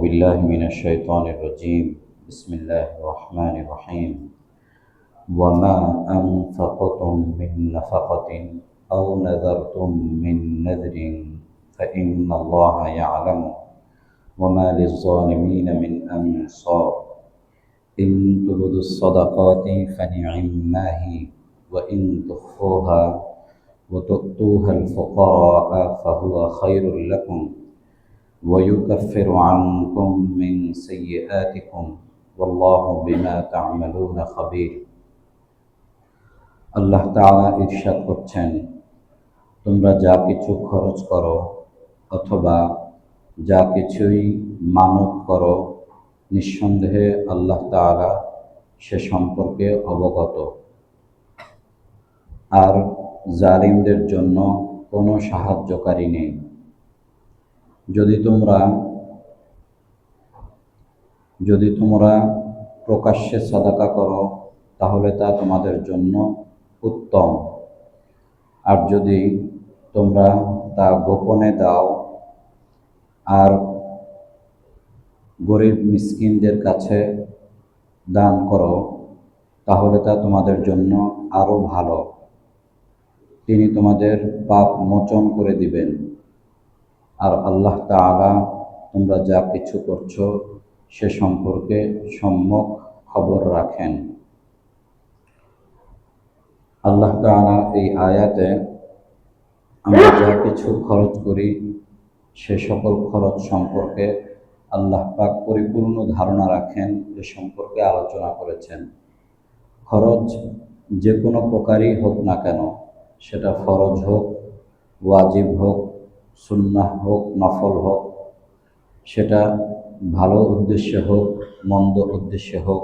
بالله من الشيطان الرجيم. بسم الله الرحمن الرحيم. وما أنفقتم من نفقة أو نذرتم من نذر فإن الله يعلم وما للظالمين من أنصار. إن تبدوا الصدقات فنعما هي وإن تخفوها وتؤتوها الفقراء فهو خير لكم ويكفر عنكم من سيئاتكم والله بما تعملون خبير। আল্লাহ তাআলা ইরশাদ করছেন, তোমরা যা কিছু খরচ করো অথবা যা কিছুই মানত করো, নিঃসন্দেহে আল্লাহ তাআলা সে সম্পর্কে অবগত। আর জালিমদের জন্য কোনো সাহায্যকারী নেই। যদি তোমরা প্রকাশ্যে সাদাকা করো তাহলে তা তোমাদের জন্য উত্তম, আর যদি তোমরা তা গোপনে দাও আর গরিব মিসকিনদের কাছে দান করো তাহলে তা তোমাদের জন্য আরো ভালো। তিনি তোমাদের পাপ মোচন করে দিবেন। আর আল্লাহ তাআলা তোমরা যা কিছু করছো সে সম্পর্কে সম্যক খবর রাখেন। আল্লাহ তাআলা এই আয়াতে আমরা যা কিছু খরচ করি সে সকল খরচ সম্পর্কে আল্লাহ পাক পরিপূর্ণ ধারণা রাখেন, এ সম্পর্কে আলোচনা করেছেন। খরচ যে কোনো প্রকারই হোক না কেন, সেটা ফরজ হোক, ওয়াজিব হোক, সুন্নাহ হোক, নফল হোক, সেটা ভালো উদ্দেশ্যে হোক, মন্দ উদ্দেশ্যে হোক,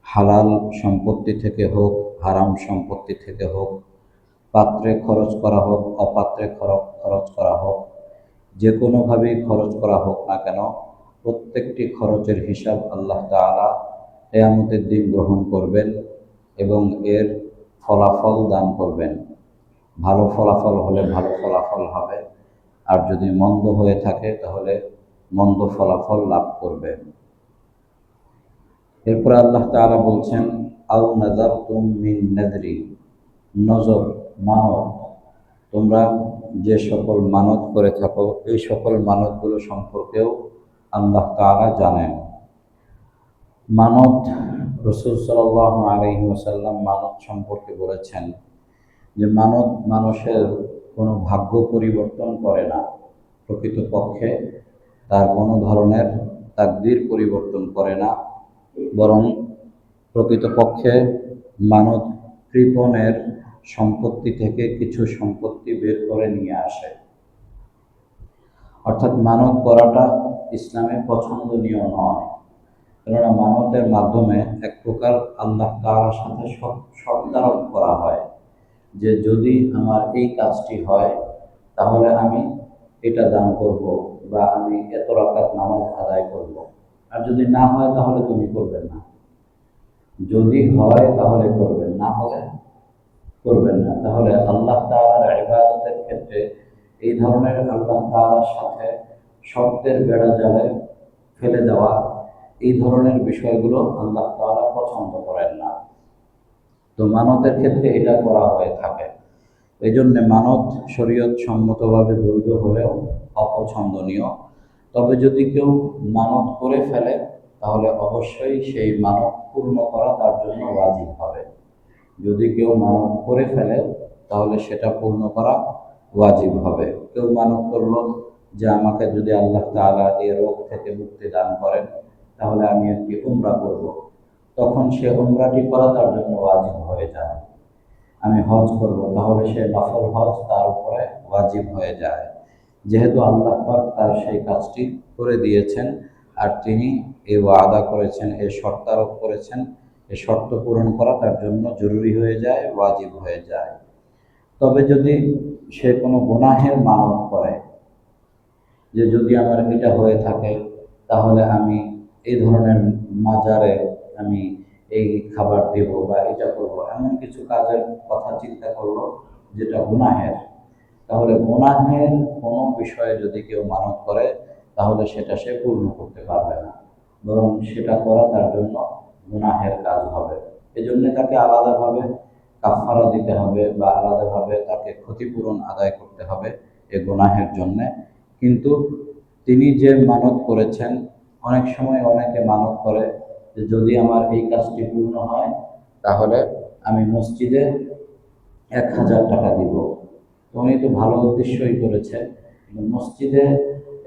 হালাল সম্পত্তি থেকে হোক, হারাম সম্পত্তি থেকে হোক, পাত্রে খরচ করা হোক, অপাত্রে খরচ করা হোক, যে কোনোভাবেই খরচ করা হোক না কেন, প্রত্যেকটি খরচের হিসাব আল্লাহ তাআলা কিয়ামতের দিন গ্রহণ করবেন এবং এর ফলাফল দান করবেন। ভালো ফলাফল হলে ভালো ফলাফল হবে, আর যদি মন্দ হয়ে থাকে তাহলে মন্দ ফলাফল লাভ করবে। এরপর আল্লাহ তাআলা বলছেন, আও নাযারতুম মিন নাযরি, নজর, মানত, তোমরা যে সকল মানত করে থাকো এই সকল মানতগুলো সম্পর্কেও আল্লাহ তাআলা জানেন। মানত, রাসূল সাল্লাল্লাহু আলাইহি ওয়াসাল্লাম মানত সম্পর্কে বলেছেন যে মানত মানুষের কোনো ভাগ্য পরিবর্তন করে না, প্রকৃতপক্ষে তার কোনো ধরনের তাকদীর পরিবর্তন করে না, বরং প্রকৃতপক্ষে মানত কৃপণের সম্পত্তি থেকে কিছু সম্পত্তি বের করে নিয়ে আসে। অর্থাৎ মানত করাটা ইসলামে পছন্দনীয় নয়, কেননা মানতের মাধ্যমে এক প্রকার আল্লাহ তাআলার সাথে শর্তারোপ করা হয় যে যদি আমার এই কাজটি হয় তাহলে আমি এটা দান করব বা আমি এত রাকাত নামাজ আদায় করব, আর যদি না হয় তাহলে তুমি করবে না। যদি হয় তাহলে করবেন, না হলে করবেন না। তাহলে আল্লাহ তাআলার ইবাদতের ক্ষেত্রে এই ধরনের আল্লাহ তাআলার সাথে শর্তের বেড়া জালে ফেলে দেওয়া, এই ধরনের বিষয়গুলো আল্লাহ তাআলা পছন্দ করেন না। তো মানতের ক্ষেত্রে এটা করা হয়ে থাকে। এই জন্য মানত শরীয়ত সম্মতভাবে বৈধ হলেও অপছন্দনীয়। তবে যদি কেউ মানত করে ফেলে তাহলে অবশ্যই সেই মানত পূর্ণ করা তার জন্য ওয়াজিব হবে। যদি কেউ মানত করে ফেলে তাহলে সেটা পূর্ণ করা ওয়াজিব হবে। কেউ মানত করলো যে আমাকে যদি আল্লাহ তাআলা এই রোগ থেকে মুক্তি দান করেন তাহলে আমি একটি উমরা করব, তখন সে উমরাটি করা তার জন্য ওয়াজিব হয়ে যায়। আমি হজ করব, তাহলে সে নফল হজ তার উপরে ওয়াজিব হয়ে যায়, যেহেতু আল্লাহ পাক তার সেই কাজটি করে দিয়েছেন আর তিনি এই ওয়াদা করেছেন, এই শর্ত আরোপ করেছেন, এই শর্ত পূরণ করা তার জন্য জরুরি হয়ে যায়, ওয়াজিব হয়ে যায়। তবে যদি সে কোনো গুনাহের মানত করে যে যদি আমার এটা হয়ে থাকে তাহলে আমি এই ধরনের মাজারে আমি এই খাবার দেব বা এটা করব, এমন কিছু কাজের কথা চিন্তা করলো যেটা গুনাহের, তাহলে গুনাহের কোনো বিষয়ে যদি কেউ মানত করে তাহলে সেটা সে পূর্ণ করতে পারবে না, বরং সেটা করা তার জন্য গুনাহের কাজ হবে। এজন্য তাকে আলাদাভাবে কাফারা দিতে হবে বা আলাদাভাবে তাকে ক্ষতিপূরণ আদায় করতে হবে এ গুনাহের জন্যে। কিন্তু তিনি যে মানত করেছেন, অনেক সময় অনেকে মানত করে যে যদি আমার এই কাজটি পূর্ণ হয় তাহলে আমি মসজিদে 1000 টাকা দিব। তো উনি তো ভালো উদ্দেশ্যই করেছেন, কিন্তু মসজিদে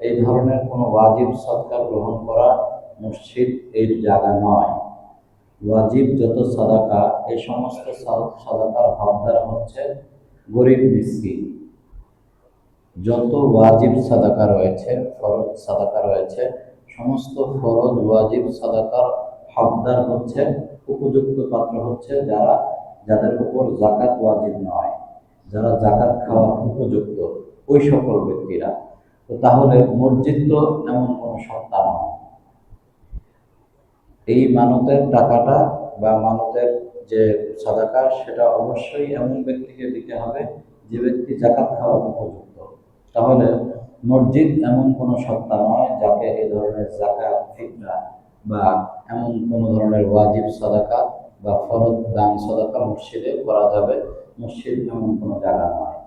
এই ধরনের কোনো ওয়াজিব সদকা গ্রহণ করা মসজিদ এর জায়গা নয়। ওয়াজিব যত সাদাকা, এই সমস্ত সাদাকার হকদার হচ্ছে গরিব মিসকিন। যত ওয়াজিব সাদাকা রয়েছে, ফরজ সাদাকা রয়েছে, সমস্ত ফরজ ওয়াজিব সাদাকার হকদার হচ্ছে, উপযুক্ত পাত্র হচ্ছে যাদের উপর জাকাত ওয়াজিব নয়, যারা জাকাত খাওয়ার উপযুক্ত, ওই সকল ব্যক্তিরা। তো তাহলে মসজিদ তো এমন কোনো সত্তা নয়। এই মানতের টাকাটা বা মানতের যে সাদাকা, সেটা অবশ্যই এমন ব্যক্তিকে দিতে হবে যে ব্যক্তি জাকাত খাওয়ার উপযুক্ত। তাহলে মসজিদ এমন কোনো সত্তা নয় যাকে এই ধরনের জাকাত, ফিতরা বা এমন কোনো ধরনের ওয়াজিব সাদাকা বা ফরজ দান সাদাকা মসজিদে করা যাবে। মসজিদ এমন কোনো জায়গা নয়।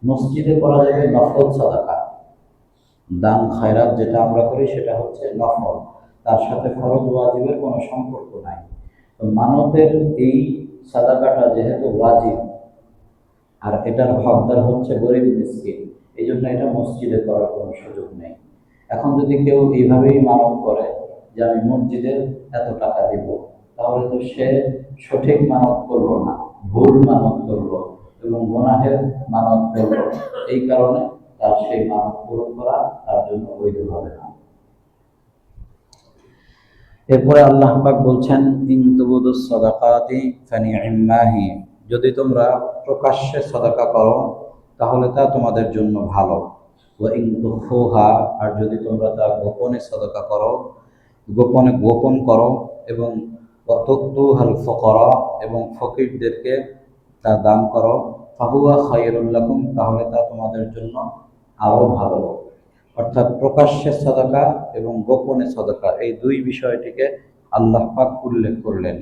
মসজিদে করা যাবে নফল সাদাকা, দান খায়রাত যেটা আমরা করি সেটা হচ্ছে নফল, তার সাথে ফরজ ওয়াজিবের কোনো সম্পর্ক নাই। তো মানতের এই সাদাকাটা যেহেতু ওয়াজিব আর এটার হকদার হচ্ছে গরিব মিসকিন, এই জন্য এটা মসজিদে করার কোনো সুযোগ নেই। এখন যদি কেউ এইভাবেই মানত করে যে আমি মসজিদে এত টাকা দিব, তাহলে তো সে সঠিক মানত করলো না, ভুল মানত করলো এবং গুনাহের মানত করলো। এই কারণে তার সেই মানত পূরণ করা তার জন্য বৈধ হবে না। এরপরে আল্লাহ পাক বলছেন, ইন তুবুদুস সাদাকাতি ফানি'ম্মা হি, যদি তোমরা প্রকাশ্যে সাদাকা করো তাহলে তা তোমাদের জন্য ভালো। ওয়া ইন তুখফুহা, আর যদি তোমরা তা গোপনে সাদাকা করো, গোপন করো, এবং ওয়া তুতুহাল ফুকারা, এবং ফকিরদেরকে তা দান করো, ফাহুয়া খায়রুল লাকুম, তাহলে তা তোমাদের জন্য আরো ভালো। অর্থাৎ প্রকাশ্যে সাদাকা এবং গোপনে সাদাকা, এই দুই বিষয়টিকে আল্লাহ পাক উল্লেখ করলেন।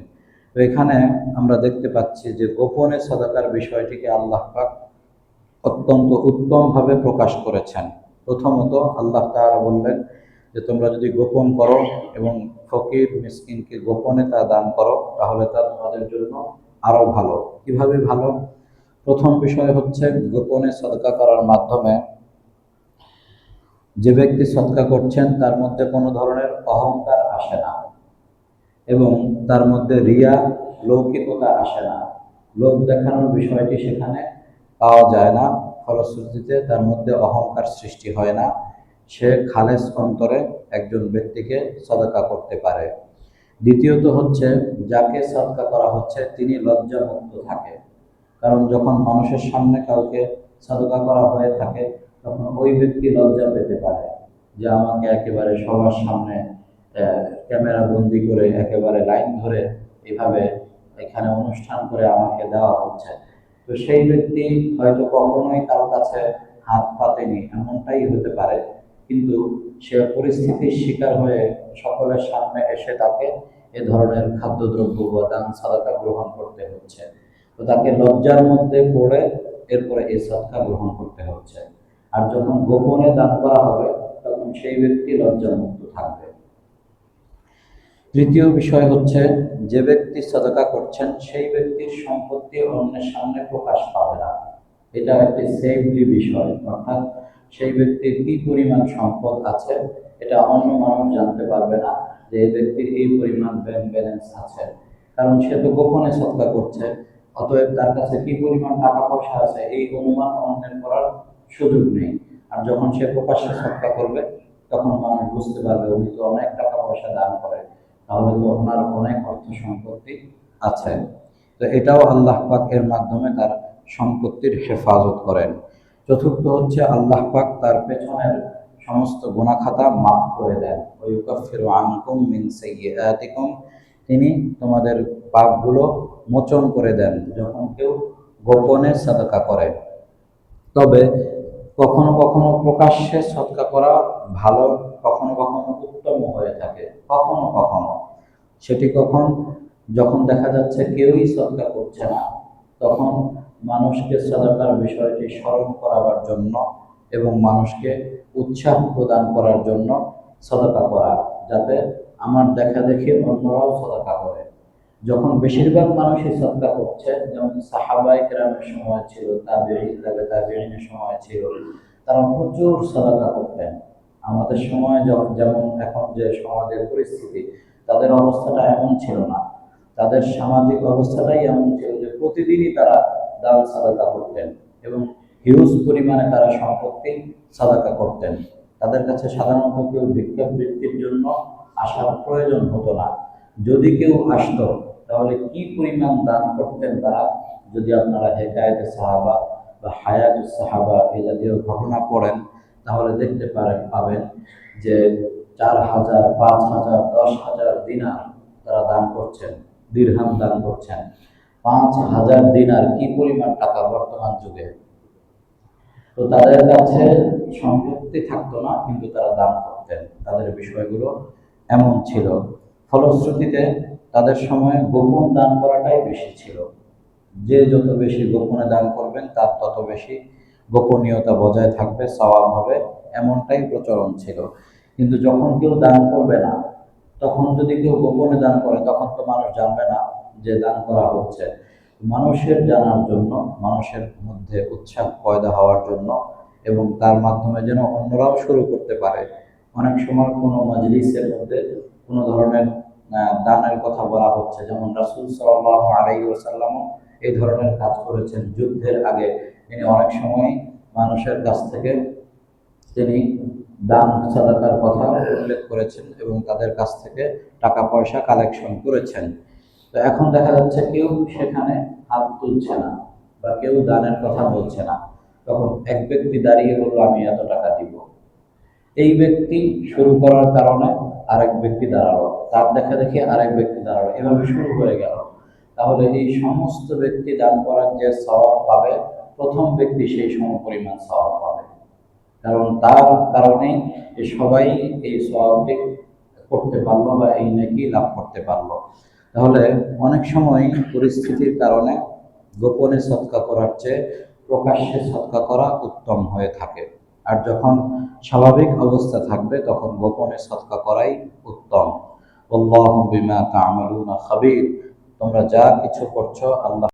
তো এখানে আমরা দেখতে পাচ্ছি যে গোপনে সাদাকার বিষয়টিকে আল্লাহ পাক অত্যন্ত উত্তমভাবে প্রকাশ করেছেন। প্রথমত আল্লাহ তাআলা বললেন যে তোমরা যদি গোপন করো এবং ফকির মিসকিনকে গোপনে তা দান করো তাহলে তা তোমাদের জন্য আরো ভালো। কিভাবে ভালো? প্রথম বিষয় হচ্ছে গোপনে সাদাকা করার মাধ্যমে যে ব্যক্তি সদকা করছেন তার মধ্যে কোনো ধরনের অহংকার আসে না এবং তার মধ্যে রিয়া, লৌকিকতা আসে না, লোক দেখানোর বিষয়টি সেখানে পাওয়া যায় না। ফলশ্রুতিতে তার মধ্যে অহংকার সৃষ্টি হয় না। সে খালেস অন্তরে একজন ব্যক্তিকে সদকা করতে পারে। দ্বিতীয়ত হচ্ছে যাকে সদকা করা হচ্ছে তিনি লজ্জামুক্ত থাকে। কারণ যখন মানুষের সামনে কাউকে সদকা করা হয়ে থাকে তখন ওই ব্যক্তি লজ্জা পেতে পারে যে আমাকে একেবারে সবার সামনে ক্যামেরা বন্দি করে একেবারে লাইন ধরে এভাবে এখানে অনুষ্ঠান করে আমাকে দেওয়া হচ্ছে। তো সেই ব্যক্তি হয়তো কখনোই কারো কাছে হাত পাতেনি, এমনটাই হতে পারে, কিন্তু সে পরিস্থিতির শিকার হয়ে সকলের সামনে এসে তাকে এ ধরনের খাদ্যদ্রব্য বা দান সাদাকা গ্রহণ করতে হচ্ছে। তো তাকে লজ্জার মধ্যে পড়ে এরপরে এই সদকা গ্রহণ করতে হচ্ছে। আর যখন গোপনে দান করা হবে তখন সেই ব্যক্তি লজ্জামুক্ত থাকবে। তৃতীয় বিষয় হচ্ছে যে ব্যক্তি সাদাকা করছেন সেই ব্যক্তির সম্পত্তি অন্যের সামনে প্রকাশ পাবে না। এটা একটি সেফলি বিষয়, অর্থাৎ সেই ব্যক্তির কি পরিমাণ সম্পদ আছে এটা অন্য মানুষ জানতে পারবে না যে এই ব্যক্তির এই পরিমাণ ব্যাংক ব্যালেন্স আছে, কারণ সে তো গোপনে সদকা করছে। অতএব তার কাছে কি পরিমাণ টাকা পয়সা আছে এই অনুমান অন্যের করার সুযোগ নেই। আর যখন সে প্রকাশ্যে সদকা করবে তখন মানুষ বুঝতে পারবে উনি তো অনেক টাকা পয়সা দান করে, তাহলে তো ওনার অনেক অর্থ সম্পত্তি আছে। তো এটাও আল্লাহ পাক এর মাধ্যমে তার সম্পত্তির হেফাজত করেন। চতুর্থ হচ্ছে আল্লাহ পাক তার পেছনের সমস্ত গুনাহ খাতা মাফ করে দেন। ওয়ায়ুকাফিরু আনকুম মিন সাইয়্যাতিকুম, তিনি তোমাদের পাপগুলো মোচন করে দেন যখন কেউ গোপনে সাদাকা করে। তবে কখনো কখনো প্রকাশ্যে সদকা করা ভালো, কখনো কখনো উত্তম হয়ে থাকে। কখনো কখনো সেটি কখন, যখন দেখা যাচ্ছে কেউই সদকা করছে না, তখন মানুষকে সদকার বিষয়টি স্মরণ করাবার জন্য এবং মানুষকে উৎসাহ প্রদান করার জন্য সদকা করা, যাতে আমার দেখা দেখি অন্যরাও সদকা করে। যখন বেশিরভাগ মানুষই সদকা করছে, যেমন সাহাবায়ে কেরামের সময় ছিল, তাবেঈনের সময় ছিল, তারা প্রচুর সদকা করতেন। আমাদের সময় যেমন এখন যে সমাজের পরিস্থিতি, তাদের অবস্থাটা এমন ছিল না। তাদের সামাজিক অবস্থাটাই এমন ছিল যে প্রতিদিনই তারা দান সাদাকা করতেন এবং হিউজ পরিমাণে তারা সম্পত্তি সাদাকা করতেন। তাদের কাছে সাধারণত কেউ ভিক্ষাবৃত্তির জন্য আসার প্রয়োজন হতো না। যদি কেউ আসতো, তাহলে কি পরিমাণ দান করতেন তারা, যদি আপনারা হেকায়েতে সাহাবা বা হায়াতুস সাহাবা এই জাতীয় ঘটনা পড়েন, তাহলে দেখতে পাবেন যে 4,000, 5,000, 10,000 দিনার তারা দান করছেন, দিরহাম দান করছেন। 5,000 দিনার কি পরিমাণ টাকা বর্তমান যুগে! তো তাদের কাছে সম্পত্তি থাকতো না, কিন্তু তারা দান করতেন। তাদের বিষয়গুলো এমন ছিল। ফলশ্রুতিতে তাদের সময়ে গোপন দান করাটাই বেশি ছিল। যে যত বেশি গোপনে দান করবেন, তার তত বেশি গোপনীয়তা বজায় থাকবে, সওয়াব হবে, এমনটাই প্রচলন ছিল। কিন্তু যখন কেউ দান করবে না, তখন যদি কেউ গোপনে দান করে, তখন তো মানুষ জানবে না যে দান করা হচ্ছে। মানুষের জানার জন্য, মানুষের মধ্যে উৎসাহ পয়দা হওয়ার জন্য, এবং তার মাধ্যমে যেন অন্যরাও শুরু করতে পারে। অনেক সময় কোনো মজলিসের মধ্যে কোনো ধরনের দানের কথা বলা হচ্ছে, যেমন রাসূল সাল্লাল্লাহু আলাইহি ওয়াসাল্লামও এই ধরনের কাজ করেছেন। যুদ্ধের আগে তিনি অনেক সময় মানুষের কাছ থেকে তিনি দান সাদাকার কথা উল্লেখ করেছেন এবং তাদের কাছ থেকে টাকা পয়সা কালেকশন করেছেন। তো এখন দেখা যাচ্ছে কেউ সেখানে হাত তুলছে না বা কেউ দানের কথা বলছে না। তখন এক ব্যক্তি দাঁড়িয়ে বলল, আমি এত টাকা দিব। এই ব্যক্তি শুরু করার কারণে আরেক ব্যক্তি দাঁড়ালো, তার দেখা দেখি আরেক ব্যক্তি দাঁড়ালো, এভাবে শুরু হয়ে গেল। তাহলে এই সমস্ত ব্যক্তি দান করার যে সওয়াব পাবে, প্রথম ব্যক্তি সেই সমপরিমাণ সওয়াব পাবে, কারণ তার কারণেই সবাই এই সওয়াবটি করতে পারলো বা এই নেকি লাভ করতে পারলো। তাহলে অনেক সময় পরিস্থিতির কারণে গোপনে সদকা করার চেয়ে প্রকাশ্যে সদকা করা উত্তম হয়ে থাকে। আর যখন স্বাভাবিক অবস্থা থাকবে, তখন গোপনে সদকা করাই উত্তম। আল্লাহু বিমা তা'মালুনা খাবীর। তোমরা যা কিছু করছো, আল্লাহ